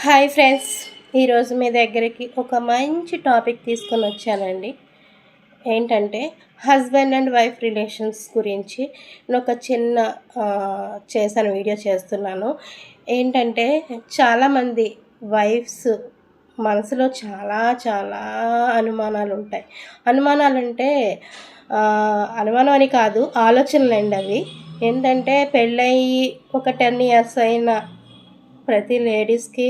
Hi friends, ఈరోజు మీ దగ్గరికి ఒక మంచి టాపిక్ తీసుకొని వచ్చానండి. ఏంటంటే హస్బెండ్ అండ్ వైఫ్ రిలేషన్స్ గురించి నేను ఒక చిన్న చేశాను, వీడియో చేస్తున్నాను. ఏంటంటే చాలామంది వైఫ్స్ మనసులో చాలా చాలా అనుమానాలు ఉంటాయి. అనుమానాలంటే అనుమానం అని కాదు, ఆలోచనలండి అవి. ఏంటంటే పెళ్ళయి ఒక 10 ఇయర్స్ అయిన ప్రతి లేడీస్కి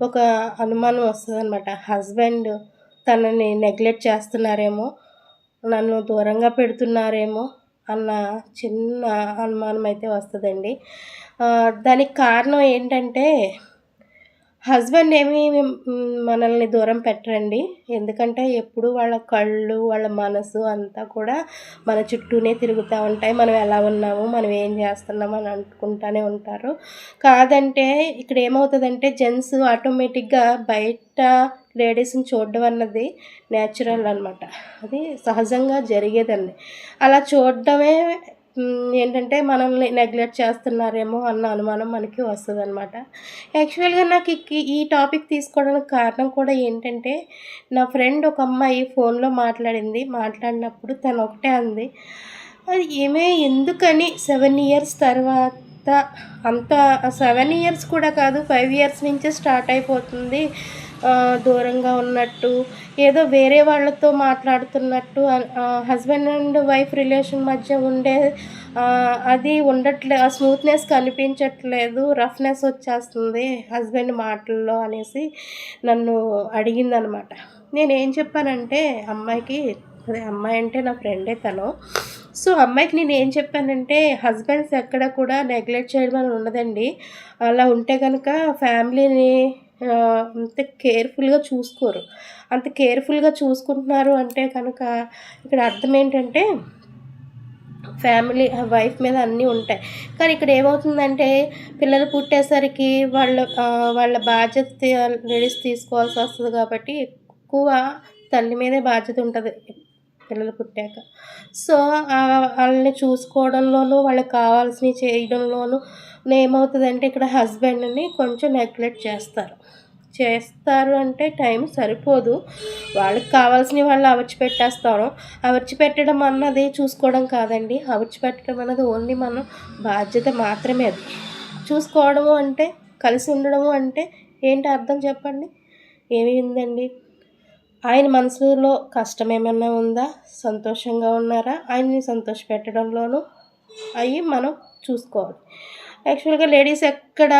ఒక అనుమానం వస్తుందన్నమాట. హస్బెండ్ తనని నెగ్లెక్ట్ చేస్తున్నారేమో, నన్ను దూరంగా పెడుతున్నారేమో అన్న చిన్న అనుమానం అయితే వస్తుందండి. దానికి కారణం ఏంటంటే హస్బెండ్ ఏమీ మనల్ని దూరం పెట్టరండి. ఎందుకంటే ఎప్పుడు వాళ్ళ కళ్ళు, వాళ్ళ మనసు అంతా కూడా మన చుట్టూనే తిరుగుతూ ఉంటాయి. మనం ఎలా ఉన్నాము, మనం ఏం చేస్తున్నాము అని అనుకుంటూనే ఉంటారు. కాదంటే ఇక్కడ ఏమవుతుందంటే జెంట్స్ ఆటోమేటిక్గా బయట లేడీస్ని చూడడం అన్నది న్యాచురల్ అనమాట. అది సహజంగా జరిగేదండి. అలా చూడడమే ఏంటంటే మనల్ని నెగ్లెక్ట్ చేస్తున్నారేమో అన్న అనుమానం మనకి వస్తుందన్నమాట. యాక్చువల్గా నాకు ఈ టాపిక్ తీసుకోవడానికి కారణం కూడా ఏంటంటే, నా ఫ్రెండ్ ఒక అమ్మాయి ఫోన్లో మాట్లాడినప్పుడు తను ఒకటే అంది, అది ఎందుకని 7 ఇయర్స్ తర్వాత అంత 7 ఇయర్స్ కూడా కాదు, 5 ఇయర్స్ నుంచే స్టార్ట్ అయిపోతుంది దూరంగా ఉన్నట్టు, ఏదో వేరే వాళ్ళతో మాట్లాడుతున్నట్టు, హస్బెండ్ అండ్ వైఫ్ రిలేషన్ మధ్య ఉండే అది ఉండట్లేదు, ఆ స్మూత్నెస్ కనిపించట్లేదు, రఫ్నెస్ వచ్చేస్తుంది హస్బెండ్ మాటల్లో అనేసి నన్ను అడిగిందనమాట. నేనేం చెప్పానంటే అమ్మాయికి, అదే అమ్మాయి అంటే నా ఫ్రెండే తను. సో అమ్మాయికి నేనేం చెప్పానంటే, హస్బెండ్స్ ఎక్కడ కూడా నెగ్లెక్ట్ చేయడం అని ఉండదండి. అలా ఉంటే కనుక ఫ్యామిలీని అంత కేర్ఫుల్గా చూసుకోరు. అంత కేర్ఫుల్గా చూసుకుంటున్నారు అంటే కనుక ఇక్కడ అర్థం ఏంటంటే ఫ్యామిలీ వైఫ్ మీద అన్నీ ఉంటాయి. కానీ ఇక్కడ ఏమవుతుందంటే పిల్లలు పుట్టేసరికి వాళ్ళ బాధ్యత లేడీస్ తీసుకోవాల్సి వస్తుంది. కాబట్టి ఎక్కువ తల్లి మీదే బాధ్యత ఉంటుంది పిల్లలు పుట్టాక. సో వాళ్ళని చూసుకోవడంలోనూ, వాళ్ళకి కావాల్సినవి చేయడంలోనూ ఏమవుతుందంటే ఇక్కడ హస్బెండ్ని కొంచెం నెగ్లెక్ట్ చేస్తారు అంటే టైం సరిపోదు. వాళ్ళకి కావాల్సినవి వాళ్ళు అమర్చిపెట్టేస్తారు. అమర్చిపెట్టడం అన్నది చూసుకోవడం కాదండి. అమర్చిపెట్టడం అన్నది ఓన్లీ మనం బాధ్యత మాత్రమే. అది చూసుకోవడము అంటే, కలిసి ఉండడము అంటే ఏంటి అర్థం చెప్పండి? ఏమి ఉందండి? ఆయన మనసులో కష్టం ఏమన్నా ఉందా? సంతోషంగా ఉన్నారా? ఆయన్ని సంతోషపెట్టడంలోనూ అవి మనం చూసుకోవాలి. యాక్చువల్గా లేడీస్ ఎక్కడ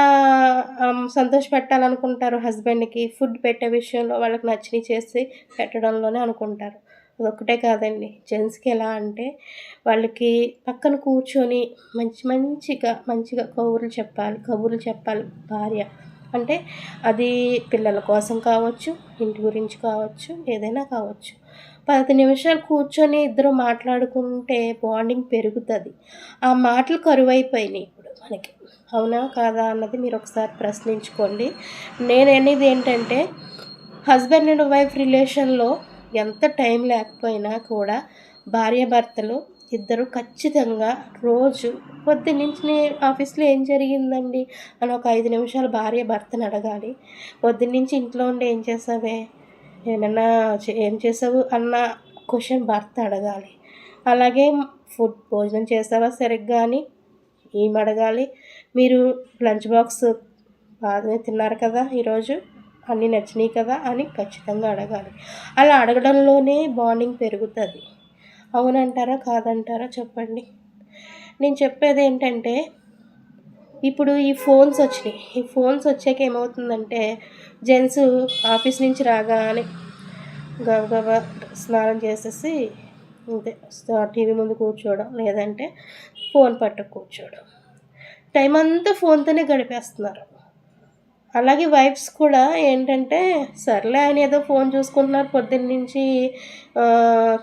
సంతోషపెట్టాలనుకుంటారు హస్బెండ్కి? ఫుడ్ పెట్టే విషయంలో వాళ్ళకి నచ్చినవి చేసి పెట్టడంలోనే అనుకుంటారు. అదొక్కటే కాదండి, జెంట్స్కి ఎలా అంటే వాళ్ళకి పక్కన కూర్చొని మంచిగా కబుర్లు చెప్పాలి భార్య. అంటే అది పిల్లల కోసం కావచ్చు, ఇంటి గురించి కావచ్చు, ఏదైనా కావచ్చు. 10 నిమిషాలు కూర్చొని ఇద్దరు మాట్లాడుకుంటే బాండింగ్ పెరుగుతుంది. ఆ మాటలు కరువైపోయినాయి ఇప్పుడు మనకి. అవునా కాదా అన్నది మీరు ఒకసారి ప్రశ్నించుకోండి. నేననేది ఏంటంటే హస్బెండ్ అండ్ వైఫ్ రిలేషన్లో ఎంత టైం లేకపోయినా కూడా భార్యాభర్తలు ఇద్దరు ఖచ్చితంగా రోజు పొద్దున్నుంచి ఆఫీస్లో ఏం జరిగిందండి అని ఒక 5 నిమిషాలు భర్తను అడగాలి. పొద్దున్నుంచి ఇంట్లో ఉండి ఏం చేసావే, ఏం చేసావు అన్న క్వశ్చన్ భర్త అడగాలి. అలాగే భోజనం చేసావా సరిగ్గా అని ఏం అడగాలి. మీరు లంచ్ బాక్స్ బాగానే తిన్నారు కదా, ఈరోజు అన్నీ నచ్చినాయి కదా అని ఖచ్చితంగా అడగాలి. అలా అడగడంలోనే బాండింగ్ పెరుగుతుంది. అవునంటారా కాదంటారా చెప్పండి? నేను చెప్పేది ఏంటంటే ఇప్పుడు ఈ ఫోన్స్ వచ్చాక ఏమవుతుందంటే జెంట్స్ ఆఫీస్ నుంచి రాగానే గబగబా స్నానం చేసేసి అంతే టీవీ ముందు కూర్చోవడం, లేదంటే ఫోన్ పట్టుకు కూర్చోవడం, టైం అంతా ఫోన్తోనే గడిపేస్తున్నారు. అలాగే వైఫ్స్ కూడా ఏంటంటే సర్లే ఆయన ఏదో ఫోన్ చూసుకుంటున్నారు, పొద్దున్నుంచి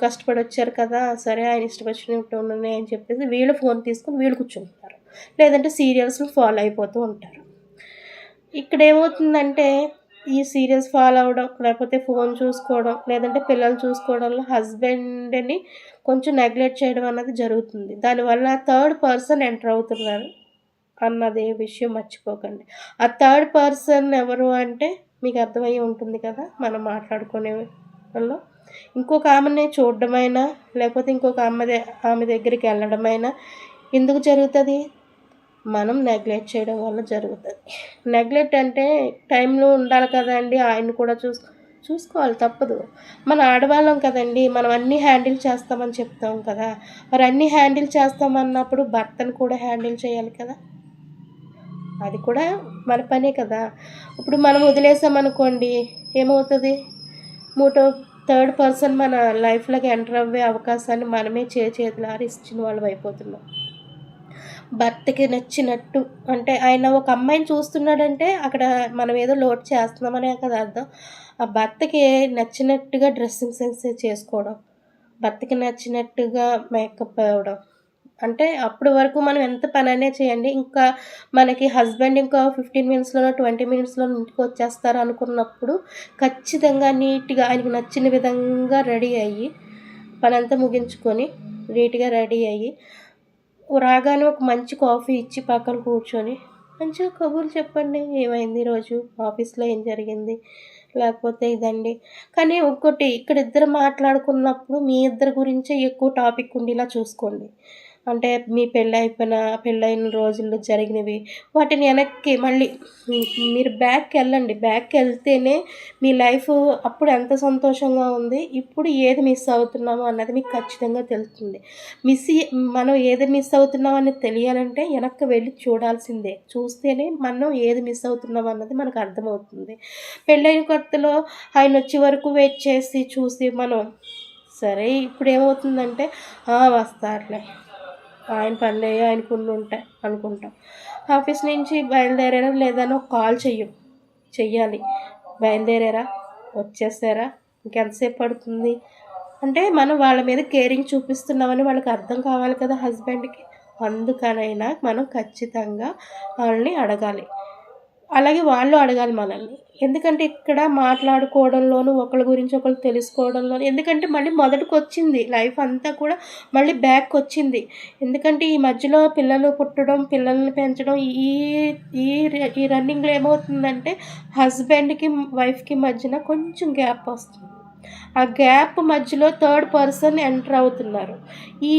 కష్టపడి వచ్చారు కదా, సరే ఆయన ఇష్టపచ్చినట్టు ఉన్నాయి అని చెప్పేసి వీళ్ళు ఫోన్ తీసుకుని వీళ్ళు కూర్చుంటున్నారు, లేదంటే సీరియల్స్ని ఫాలో అయిపోతూ ఉంటారు. ఇక్కడ ఏమవుతుందంటే ఈ సీరియల్స్ ఫాలో అవ్వడం, లేకపోతే ఫోన్ చూసుకోవడం, లేదంటే పిల్లలు చూసుకోవడంలో హస్బెండ్ని కొంచెం నెగ్లెక్ట్ చేయడం అన్నది జరుగుతుంది. దానివల్ల థర్డ్ పర్సన్ ఎంటర్ అవుతున్నారు అన్నది విషయం మర్చిపోకండి. ఆ థర్డ్ పర్సన్ ఎవరు అంటే మీకు అర్థమయ్యి ఉంటుంది కదా! మనం మాట్లాడుకునే వాళ్ళలో. ఇంకొక ఆమెని చూడడమైనా, లేకపోతే ఇంకొక ఆమె దగ్గరికి వెళ్ళడమైనా ఎందుకు జరుగుతది? మనం నెగ్లెక్ట్ చేయడం వల్ల జరుగుతది. నెగ్లెక్ట్ అంటే టైంలో ఉండాలి కదండీ! ఆయన్ని కూడా చూసుకోవాలి తప్పదు. మన ఆడవాళ్ళం కదండీ! మనం అన్నీ హ్యాండిల్ చేస్తామని చెప్తాం కదా! మరి అన్నీ హ్యాండిల్ చేస్తామన్నప్పుడు భర్తను కూడా హ్యాండిల్ చేయాలి కదా! అది కూడా మన పనే కదా! ఇప్పుడు మనం వదిలేసామనుకోండి ఏమవుతది? మూడో థర్డ్ పర్సన్ మన లైఫ్‌లోకి ఎంటర్ అవ్వే అవకాశాన్ని మనమే చేతులారా ఇచ్చిన వాళ్ళం అయిపోతున్నాం. భర్తకి నచ్చినట్టు అంటే ఆయన ఒక అమ్మాయిని చూస్తున్నాడంటే అక్కడ మనం ఏదో లోటు చేస్తున్నామనే కదా అర్థం. ఆ భర్తకి నచ్చినట్టుగా డ్రెస్సింగ్ సెన్స్ చేసుకోవడం, భర్తకి నచ్చినట్టుగా మేకప్ అవ్వడం. అంటే అప్పటి వరకు మనం ఎంత పనైనా చేయండి. ఇంకా మనకి హస్బెండ్ ఇంకా 15 మినిట్స్‌లోనో, 20 మినిట్స్‌లోనో ఇంటికొచ్చేస్తారు అనుకున్నప్పుడు ఖచ్చితంగా నీట్‌గా ఆయనకి నచ్చిన విధంగా రెడీ అయ్యి, పనంతా ముగించుకొని నీట్‌గా రెడీ అయ్యి రాగానే ఒక మంచి కాఫీ ఇచ్చి పక్కన కూర్చొని మంచిగా కబుర్లు చెప్పండి. ఏమైంది ఈరోజు ఆఫీస్‌లో ఏం జరిగింది? లేకపోతే ఇదండి. కానీ ఇంకోటి ఇక్కడ ఇద్దరు మాట్లాడుకున్నప్పుడు మీ ఇద్దరి గురించే ఎక్కువ టాపిక్ ఉండేలా చూసుకోండి. అంటే మీ పెళ్ళైన రోజుల్లో జరిగినవి వాటిని వెనక్కి మళ్ళీ మీరు బ్యాక్‌కెళ్ళండి. బ్యాక్‌కెళ్తేనే మీ లైఫ్ అప్పుడు ఎంత సంతోషంగా ఉంది, ఇప్పుడు ఏది మిస్ అవుతున్నామో అన్నది మీకు ఖచ్చితంగా తెలుస్తుంది. మిస్ ఎ మనం ఏది మిస్ అవుతున్నాం అనేది తెలియాలంటే వెనక్కి వెళ్లి చూడాల్సిందే. చూస్తేనే మనం ఏది మిస్ అవుతున్నాం అన్నది మనకు అర్థమవుతుంది. పెళ్ళైన కొత్తలో ఆయనొచ్చే వరకు వెయిట్ చేసి చూసి మనం సరే ఇప్పుడేమవుతుందంటే వస్తారులే. ఆయన పనులే ఆయనకుండుంటాయి అనుకుంటాం. ఆఫీస్ నుంచి బయలుదేరారా లేదా అని ఒక కాల్ చెయ్యాలి. బయలుదేరారా? వచ్చేసారా? ఇంకెంతసేపు పడుతుంది? అంటే మనం వాళ్ళ మీద కేరింగ్ చూపిస్తున్నామని వాళ్ళకి అర్థం కావాలి కదా హస్బెండ్‌కి. అందుకనైనా మనం ఖచ్చితంగా వాళ్ళని అడగాలి. అలాగే వాళ్ళు అడగాలి మనల్ని. ఎందుకంటే ఇక్కడ మాట్లాడుకోవడంలోనూ ఒకళ్ళ గురించి ఒకళ్ళు తెలుసుకోవడంలోను ఎందుకంటే మళ్ళీ మొదటికొచ్చింది. లైఫ్ అంతా కూడా మళ్ళీ బ్యాక్‌కొచ్చింది. ఎందుకంటే ఈ మధ్యలో పిల్లలు పుట్టడం, పిల్లల్ని పెంచడం ఈ ఈ ఈ రన్నింగ్‌లో ఏమవుతుందంటే హస్బెండ్‌కి, వైఫ్‌కి మధ్యన కొంచెం గ్యాప్ వస్తుంది. ఆ గ్యాప్ మధ్యలో థర్డ్ పర్సన్ ఎంటర్ అవుతున్నారు. ఈ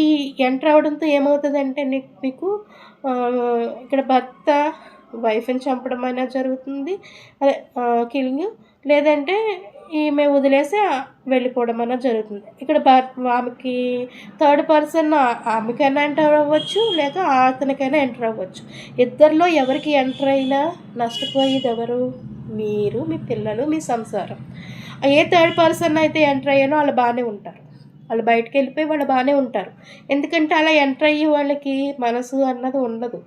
ఎంటర్ అవ్వడంతో ఏమవుతదంటే మీకు ఇక్కడ భర్త వైఫ్‌ని చంపడమైనా జరుగుతుంది. అదే కిల్లింగ్ లేదంటే ఈమె వదిలేసి వెళ్ళిపోవడమన్నా జరుగుతుంది. ఇక్కడ ఆమెకి థర్డ్ పర్సన్ ఆమెకైనా ఎంటర్ అవ్వచ్చు, లేక అతనికైనా ఎంటర్ అవ్వచ్చు. ఇద్దరిలో ఎవరికి ఎంటర్ అయినా నష్టపోయేదెవరు? మీరు, మీ పిల్లలు, మీ సంసారం. ఏ థర్డ్ పర్సన్ అయితే ఎంటర్ అయ్యానో వాళ్ళు బాగానే ఉంటారు. వాళ్ళు బయటికెళ్ళిపోయి వాళ్ళు బాగానే ఉంటారు. ఎందుకంటే అలా ఎంటర్ అయ్యే వాళ్ళకి మనసు అన్నది ఉండదు.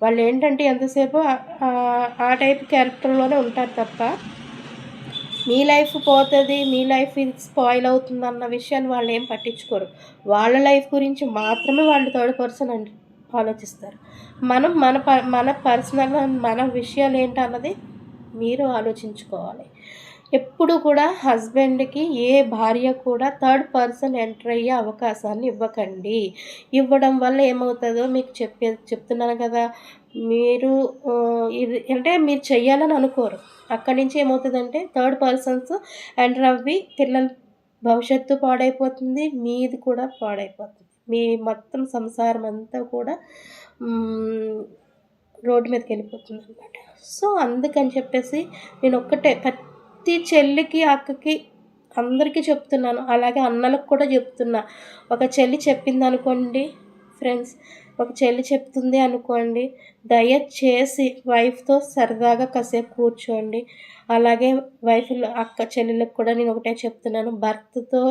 వాళ్ళేంటంటే ఎంతసేపు ఆ టైప్ క్యారెక్టర్‌లోనే ఉంటారు తప్ప, మీ లైఫ్ పోతది, మీ లైఫ్ ఇది స్పాయిల్ అవుతుందన్న విషయాన్ని వాళ్ళేం పట్టించుకోరు. వాళ్ళ లైఫ్ గురించి మాత్రమే వాళ్ళు థర్డ్ పర్సన్ ఆలోచిస్తారు. మనం మన పర్సనల్ మన విషయాలేంటన్నది మీరు ఆలోచించుకోవాలి. ఎప్పుడు కూడా హస్బెండ్‌కి ఏ భార్య కూడా థర్డ్ పర్సన్ ఎంటర్ అయ్యే అవకాశాన్ని ఇవ్వకండి. ఇవ్వడం వల్ల ఏమవుతదో మీకు చెప్తున్నాను కదా! మీరు ఇది అంటే మీరు చెయ్యాలని అనుకోరు. అక్కడి నుంచి ఏమవుతదంటే థర్డ్ పర్సన్స్ ఎంటర్ అవ్వి పిల్లల భవిష్యత్తు పాడైపోతుంది. మీది కూడా పాడైపోతుంది. మీ మొత్తం సంసారం అంతా కూడా రోడ్డు మీదకెళ్ళిపోతుందనమాట. సో, అందుకని చెప్పేసి నేనొక్కటే ప్రతి చెల్లికి, అక్కకి అందరికీ చెప్తున్నాను. అలాగే అన్నలకు కూడా చెప్తున్నా. ఒక చెల్లి చెప్పిందనుకోండి ఫ్రెండ్స్, ఒక చెల్లి చెప్తుంది అనుకోండి, దయచేసి వైఫ్‌తో సరదాగా కాసేపు కూర్చోండి. అలాగే అక్క చెల్లెళ్ళకి కూడా నేను ఒకటే చెప్తున్నాను. భర్తతో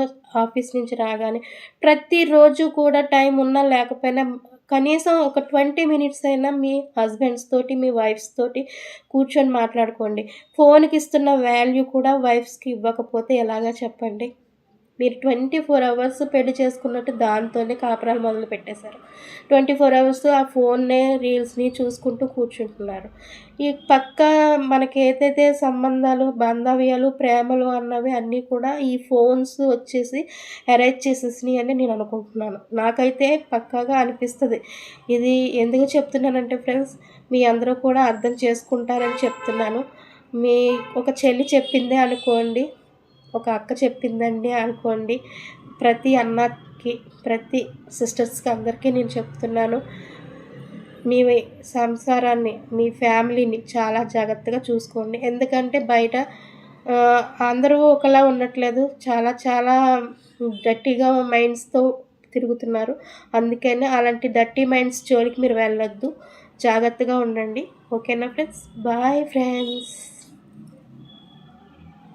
ఆఫీస్ నుంచి రాగానే ప్రతిరోజు కూడా టైం ఉన్నా లేకపోయినా కనీసం ఒక 20 మినిట్స్ అయినా మీ హస్బెండ్స్ తోటి, మీ వైఫ్స్ తోటి కూర్చొని మాట్లాడుకోండి. ఫోన్‌కి ఇస్తున్న వాల్యూ కూడా వైఫ్స్‌కి ఇవ్వకపోతే ఎలాగా చెప్పండి? మీరు 24 అవర్స్ పెళ్లి చేసుకున్నట్టు దాంతోనే కాపురాలు మొదలు పెట్టేశారు. 24 అవర్స్ ఆ ఫోన్‌నే, రీల్స్‌ని చూసుకుంటూ కూర్చుంటున్నారు. ఈ పక్క మనకి ఏదైతే సంబంధాలు, బాంధవ్యాలు, ప్రేమలు అన్నవి అన్నీ కూడా ఈ ఫోన్స్ వచ్చేసి ఎరేజ్ చేసేసినాయి అని నేను అనుకుంటున్నాను. నాకైతే పక్కాగా అనిపిస్తది. ఇది ఎందుకు చెప్తున్నానంటే ఫ్రెండ్స్, మీ అందరూ కూడా అర్థం చేసుకుంటారని చెప్తున్నాను. మీ ఒక చెల్లి చెప్పిందే అనుకోండి, ఒక అక్క చెప్పిందండి అనుకోండి, ప్రతి అన్నకి, ప్రతి సిస్టర్స్‌కి అందరికీ నేను చెప్తున్నాను. మీ సంసారాన్ని, మీ ఫ్యామిలీని చాలా జాగ్రత్తగా చూసుకోండి. ఎందుకంటే బయట అందరూ ఒకలా ఉండట్లేదు. చాలా చాలా డర్టీగా మైండ్స్‌తో తిరుగుతున్నారు. అందుకని అలాంటి డర్టీ మైండ్స్ జోలికి మీరు వెళ్ళొద్దు. జాగ్రత్తగా ఉండండి. ఓకేనా ఫ్రెండ్స్? Bye friends.